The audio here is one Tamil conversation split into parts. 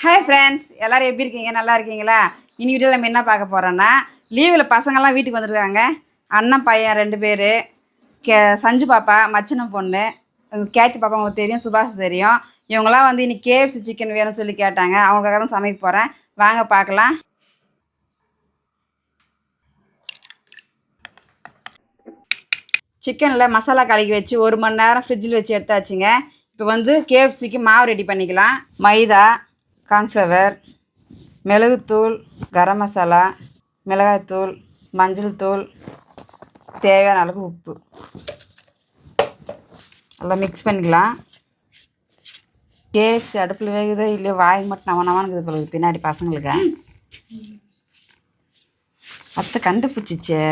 ஹாய் ஃப்ரெண்ட்ஸ், எல்லோரும் எப்படி இருக்கீங்க? நல்லா இருக்கீங்களா? இனி வீடியோவில் நம்ம என்ன பார்க்க போகிறோன்னா, லீவில் பசங்கள்லாம் வீட்டுக்கு வந்துருக்காங்க. அண்ணன் பையன் 2 பேர், சஞ்சு பாப்பா, மச்சினம் பொண்ணு, கேத்தி பாப்பா உங்களுக்கு தெரியும், சுபாஷ் தெரியும். இவங்களாம் வந்து இன்னைக்கு கேஎஃப்சி சிக்கன் வேணும்னு சொல்லி கேட்டாங்க. அவங்களுக்காக தான் சமைக்க போகிறேன். வாங்க பார்க்கலாம். சிக்கனில் மசாலா கலக்கி வச்சு 1 மணி நேரம் ஃப்ரிட்ஜில் வச்சு எடுத்தாச்சுங்க. இப்போ வந்து கேஎஃப்சிக்கு மாவு ரெடி பண்ணிக்கலாம். மைதா, கார்ன்ஃப்ளவர், மிளகுத்தூள், கரம் மசாலா, மிளகாய்த்தூள், மஞ்சள் தூள், தேவையான அளவுக்கு உப்பு எல்லாம் மிக்ஸ் பண்ணிக்கலாம். கேஎஃப்சி அடுப்பில் வேகுதோ இல்லையோ வாய் மட்டும் நவனவானுக்குது போல பின்னாடி பசங்களுக்கு. அத்தை கண்டுபிடிச்சிச்சே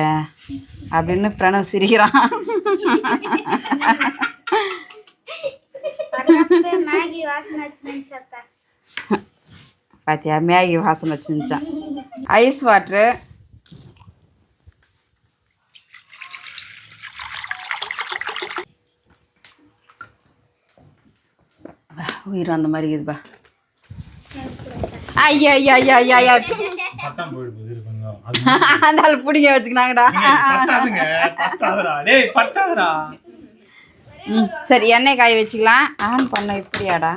அப்படின்னு பிரணவ் சிரிக்கிறான். பார்த்தியா, மேகி வாசனை வச்சுருந்துச்சான். ஐஸ் வாட்ரு, உயிர் அந்த மாதிரி இருக்குதுப்பா. ஐயா ஐயா ஐயா ஐயா ஐயா அந்த ஆள் பிடிங்க வச்சுக்கினாங்கடா. சரி, எண்ணெய் காய வச்சுக்கலாம். ஆன் பண்ண இப்படியாடா?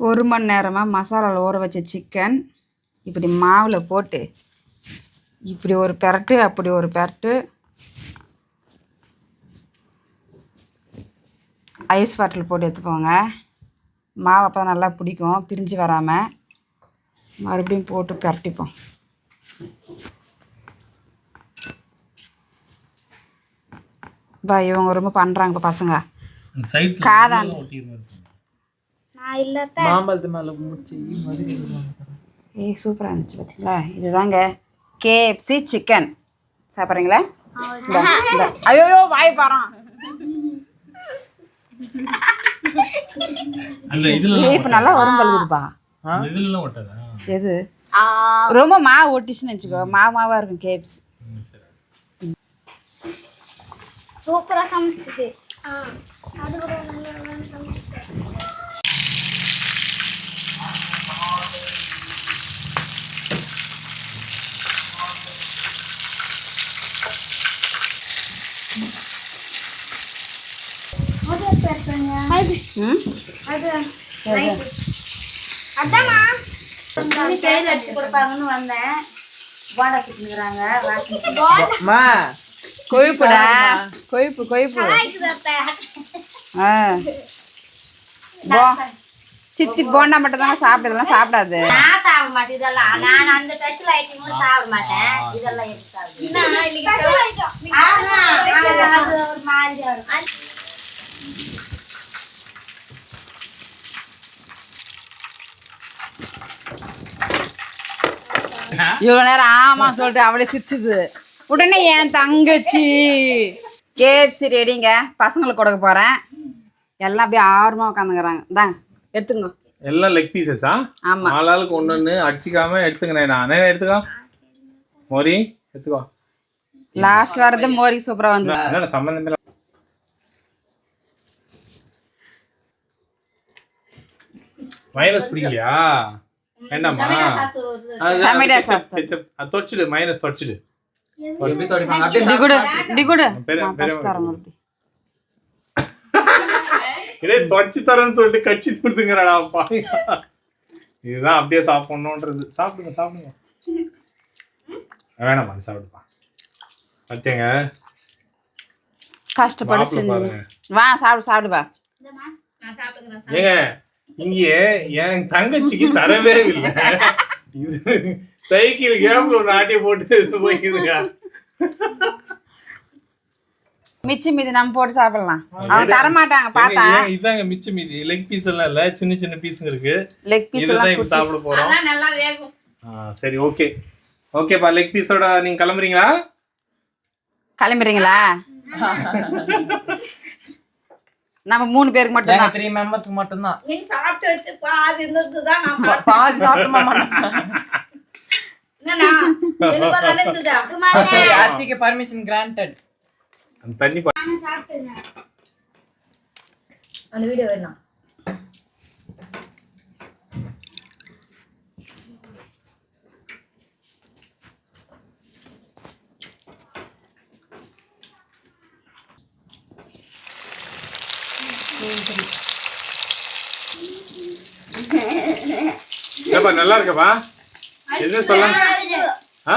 ஒரு மணி நேரமாக மசாலாவில் ஊற வச்ச சிக்கன் இப்படி மாவில் போட்டு இப்படி ஒரு பெரட்டு அப்படி ஒரு பெரட்டு ஐஸ் வாட்டரில் போட்டு எடுத்துக்கோங்க. மாவு அப்போ தான் நல்லா பிடிக்கும், பிரிஞ்சு வராமல். மறுபடியும் போட்டு பெரட்டிப்போம். பா, இவங்க ரொம்ப பண்ணுறாங்க பசங்க. காதாண்டு ஏய் சூப்பராக இருந்துச்சு பார்த்தீங்களா? இதுதாங்க கேஎஃப்சி சிக்கன். சாப்பிட்றீங்களா? ஐயோ வாய் பாறான். இப்போ நல்லா வரும் பழுகுதுப்பா. எது ரொம்ப மாவு ஒட்டிச்சுன்னு வச்சுக்கோ, மாவாக இருக்கும் கேஎஃப்சி. சூப்பரா சமைச்சிச்சு. அது கூட நல்லா சமைச்சிச்சு. அதாம்மா கையில் எடுத்து கொடுப்பாங்கன்னு வந்தேன். போண்டா சுட்டுங்கிறாங்க. கொழுப்புடா, கொழுப்பு கொழுப்பு. சித்தி போண்டா மட்டும் தான் சாப்பிட்டதெல்லாம் சாப்பிடாது. நான் சாப்பிட மாட்டேன் இதெல்லாம். நான் அந்த ஸ்பெஷல் ஐட்டம் சாப்பிட மாட்டேன். இதெல்லாம் ஒரு மாதிரியா இருக்கும். இவ்வளோ நேரம் ஆமா சொல்லிட்டு அவளே சிரிச்சுது. உடனே என் தங்கச்சி கேஎஃப்சி ரெடிங்க. பசங்களுக்கு கொடுக்க போகிறேன். எல்லாம் அப்படியே ஆர்வமாக உட்காந்துக்கிறாங்க. இந்தாங்க எடுத்துங்க. எல்லாம் லெக் பீசஸா? ஆமாம். ஆளாளுக்கு ஒன்று அடிச்சிக்காம எடுத்துக்கிறேன். நான் எடுத்துக்கோ மோரி, எடுத்துக்கோ. லாஸ்ட் வரது மோரி சூப்பராக வந்து. என்ன சம்மந்தம்? மைனஸ் பிடிக்கலையா? வேண்டாமா? தொச்சிடு, மைனஸ் தொச்சிடு. தொச்சு தரேன்னு சொல்லிட்டு கட்சி கொடுத்துங்கிறாடா. இதுதான் அப்படியே சாப்பிடணும்ன்றது. சாப்பிடுங்க சாப்பிடுங்க. வேணாமா, சாப்பிடுப்பா. பார்த்தேங்க கஷ்டப்பட்டு செஞ்சு வா சாப்பிடுவா. ஏங்க இங்கே என் தங்கச்சிக்கு தரவே இல்லை. இது சைக்கிள் கேப்ல ஒரு ஆட்டியை போட்டு போய்க்குதுங்க. மிச்சம் மீதி நம்ம போட்டு சாப்பிடலாம். அவங்க தர மாட்டாங்க பார்த்தா. இதாங்க மிச்சம் மீதி. லெக் பீஸ் எல்லாம் இல்ல, சின்ன சின்ன பீஸ்ங்க இருக்கு. லெக் பீஸ் எல்லாம் இப்ப சாப்பிட போறோம். நல்லா வேகும். சரி, ஓகே ஓகேப்பா. லெக் பீஸோட நீங்க கிளம்புறீங்களா? கிளம்புறீங்களா? நம்ம 3 பேருக்கு மட்டும் நாங்க தான். 3 மெம்பர்ஸ்க்கு மட்டும் தான். நீங்க சாப்பிட்டு வச்சு பாதி இருந்ததுதான் நான் பாதி சாப்பிட்டோமா என்னண்ணா எனக்கு தானே இருந்தது அப்புறமா சரி ஆர்த்திக்கு பர்மிஷன் கிராண்டட். அந்த தண்ணி நான் சாப்பிட்டேன் அந்த வீடியோ வேணும் ஏப்பா நல்லா இருக்கப்பா என்ன சொல்ல ஆ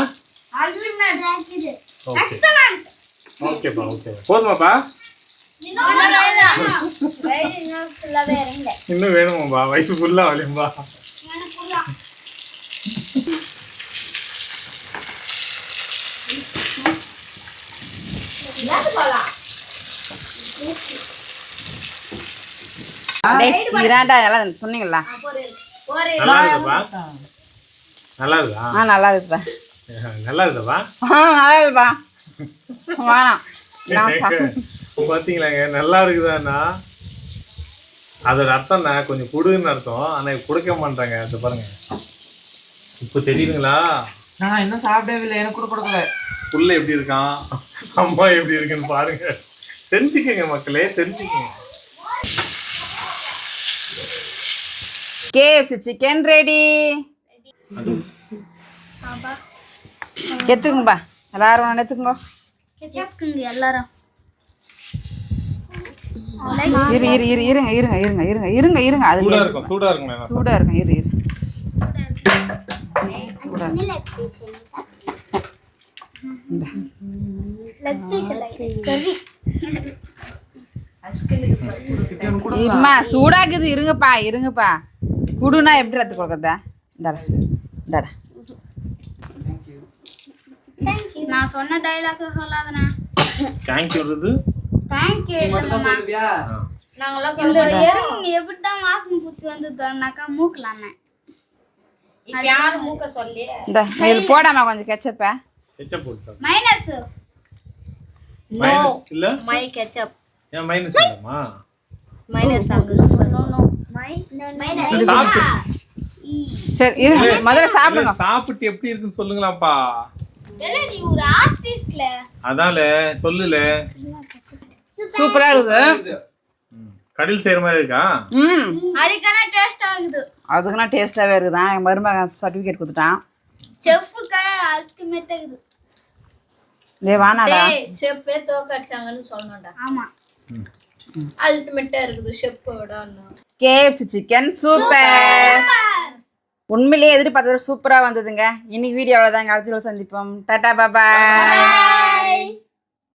ஓகே ஓகேப்பா ஓகே போதுமாப்பா இன்னும் வேணுமாப்பா வயிற்று ஃபுல்லா வலியும்பா இராண்டா நல்லா சொன்னீங்களா? நல்லா இருக்குப்பா நல்லா இருக்கா நல்லா இருக்குப்பா. நல்லா இருக்குப்பா நல்லா இருக்குப்பா. வேணாம் நான் பாத்தீங்களாங்க நல்லா இருக்குதான்னா அதோட அர்த்தம்னா கொஞ்சம் கொடுன்னு அர்த்தம். ஆனா கொடுக்க மாட்டாங்க. அது பாருங்க இப்போ தெரியுதுங்களா? நான் இன்னும் சாப்பிடவே இல்லை, எனக்கு கூட கொடுக்கல. புள்ள எப்படி இருக்கான் அம்மா எப்படி இருக்குன்னு பாருங்க. தெரிஞ்சுக்கங்க மக்களே, தெரிஞ்சுக்கங்க. KFC chicken ready. எடுத்துக்குங்கப்பா எல்லாரும் ஒன்று எடுத்துக்கோங்க. எல்லாரும் இரு இரு இரு இருங்க இருங்க இருங்க இருங்க இருங்க இருங்க அது சூடா இருக்கும் சூடா இருக்கும் சூடாக இருக்கும். இரு இரு சூடாக இம்மா சூடாக்குது. இருங்கப்பா இருங்கப்பா. குடுனா எப்படி ரத்து கொடுக்குறதா? இந்தாடா இந்தாடா. நான் சொன்ன டைலாக் சொல்லாதண்ணா. தேங்க்யூ தேங்க்யூ சொல்லுவியா? நாங்கெல்லாம் இந்த எறும்பு எப்படிதான் வாசனை பூச்சி வந்ததுனாக்கா மூக்கலாண்ணே. இப்ப யாரு மூக்க சொல்லி இந்த இதில் போடாமா கொஞ்சம் கெச்சப்பா. கெச்சப் போடுச்சா? மைனஸ் மைனஸ் இல்ல மை கெச்சப் ஏன் மைனஸ் இல்லம்மா? மைனஸ் ஆகுது. நோ நோ மைனஸ் சாப்பிட்டு சரி இருங்க முதல்ல சாப்பிடுங்க. சாப்பிட்டு எப்படி இருக்குன்னு சொல்லுங்களாப்பா. நீ ஒரு ஆர்டிஸ்ட்ல அதால சொல்லுல. சூப்பரா இருக்குது. கடையில் செய்யற மாதிரி இருக்கா? அதுக்கான டேஸ்ட் ஆகுது. அதுக்குன்னா டேஸ்டாகவே இருக்குதான். என் மருமகன் சர்டிஃபிகேட் கொடுத்துட்டான். செஃப்க்கு அல்டிமேட் ஆகுது. டே வானாடா. செஃப்பே தோக்கடிச்சாங்கன்னு சொல்லணும்டா. ஆமா அல்டிமேட்டா இருக்குது செஃப்போட. KFC chicken super. உண்மையிலேயே எதிர்பார்த்தது சூப்பராக வந்ததுங்க. இன்னைக்கு வீடியோ அவ்வளோதாங்க. அடுத்த சந்திப்போம். டாடா பாய்.